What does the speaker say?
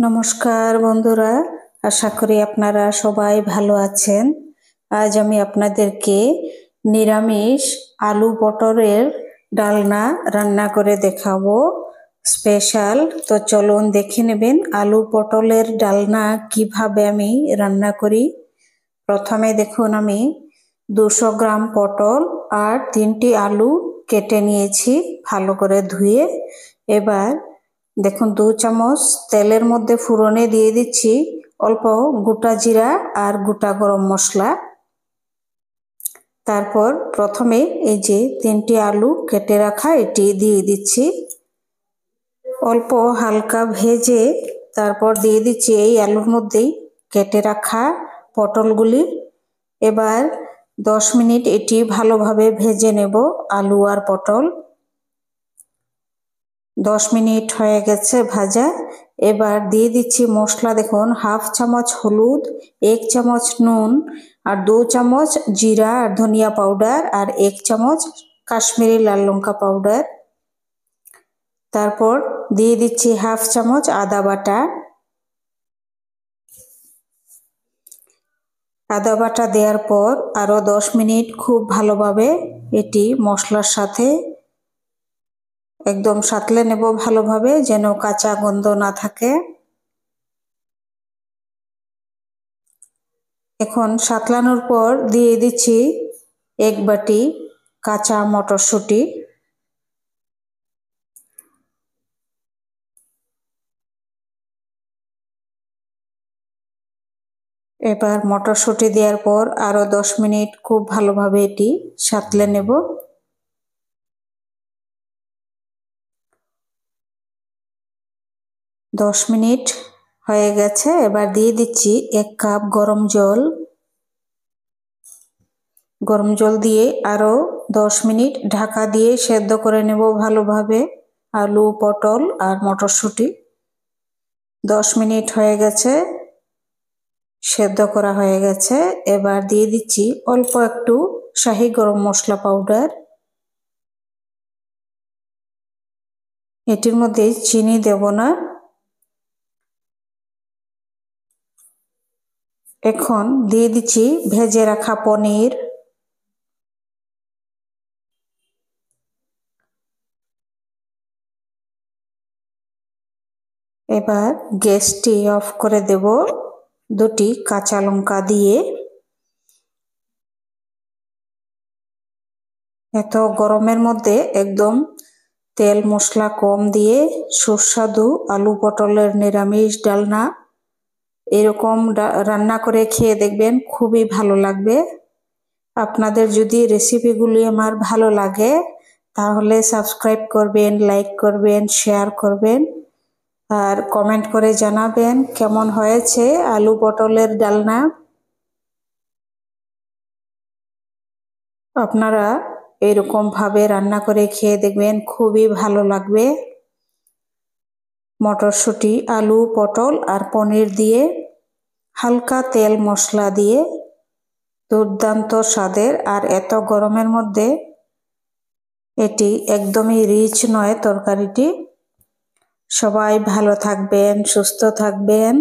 নমস্কার বন্ধুরা, আশা করি আপনারা সবাই ভালো আছেন। আজ আমি আপনাদেরকে নিরামিষ আলু পটলের ডালনা রান্না করে দেখাবো স্পেশাল। তো চলুন দেখে নেবেন আলু পটলের ডালনা কিভাবে আমি রান্না করি। প্রথমে দেখুন আমি 200 গ্রাম পটল আর 3টি আলু কেটে নিয়েছি ভালো করে ধুয়ে। এবার দেখুন 2 চামচ তেলের মধ্যে ফোড়নে দিয়ে দিচ্ছি অল্প গোটা জিরা আর গোটা গরম মশলা। তারপর প্রথমে এই যে 3টি আলু কেটে রাখা এটি দিয়ে দিচ্ছি, অল্প হালকা ভেজে তারপর দিয়ে দিচ্ছি এই আলুর মধ্যেই কেটে রাখা পটলগুলি। এবার 10 মিনিট এটি ভালোভাবে ভেজে নেব আলু আর পটল। 10 মিনিট হয়ে গেছে ভাজা। এবার দিয়ে দিচ্ছি মশলা, দেখুন 1/2 চামচ হলুদ, 1 চামচ নুন আর 2 চামচ জিরা আর ধনিয়া পাউডার আর 1 চামচ কাশ্মীরি লাল লঙ্কা পাউডার। তারপর দিয়ে দিচ্ছি 1/2 চামচ আদা বাটা। আদা বাটা দেওয়ার পর আরও 10 মিনিট খুব ভালোভাবে এটি মশলার সাথে একদম সাঁতলে নেব ভালোভাবে, যেন কাঁচা গন্ধ না থাকে। এখন সাঁতলানোর পর দিয়ে দিচ্ছি 1 বাটি কাঁচা মটরশুঁটি। এবার মটরশুঁটি দেওয়ার পর আরও 10 মিনিট খুব ভালোভাবে এটি সাঁতলে নেব। 10 মিনিট হয়ে গেছে। এবার দিয়ে দিচ্ছি 1 কাপ গরম জল। গরম জল দিয়ে আরও 10 মিনিট ঢাকা দিয়ে সেদ্ধ করে নেব ভালোভাবে আলু, পটল আর মটরশুঁটি। 10 মিনিট হয়ে গেছে, সেদ্ধ করা হয়ে গেছে। এবার দিয়ে দিচ্ছি অল্প একটু শাহি গরম মশলা পাউডার। এটির মধ্যে চিনি দেব না। এখন দিয়ে দিচ্ছি ভেজে রাখা পনির। এবার গ্যাসটি অফ করে দেব 2টি কাঁচা লঙ্কা দিয়ে। এত গরমের মধ্যে একদম তেল মশলা কম দিয়ে সুস্বাদু আলু পটলের নিরামিষ ডালনা এরকম রান্না করে খেয়ে দেখবেন, খুবই ভালো লাগবে। আপনাদের যদি রেসিপিগুলি আমার ভালো লাগে তাহলে সাবস্ক্রাইব করবেন, লাইক করবেন, শেয়ার করবেন আর কমেন্ট করে জানাবেন কেমন হয়েছে আলু পটলের ডালনা। আপনারা এরকম ভাবে রান্না করে খেয়ে দেখবেন, খুবই ভালো লাগবে। মটরশুঁটি, আলু, পটল আর পনির দিয়ে হালকা তেল মশলা দিয়ে দুর্দান্ত স্বাদের। আর এত গরমের মধ্যে এটি একদমই রিচ নয় তরকারিটি। সবাই ভালো থাকবেন, সুস্থ থাকবেন।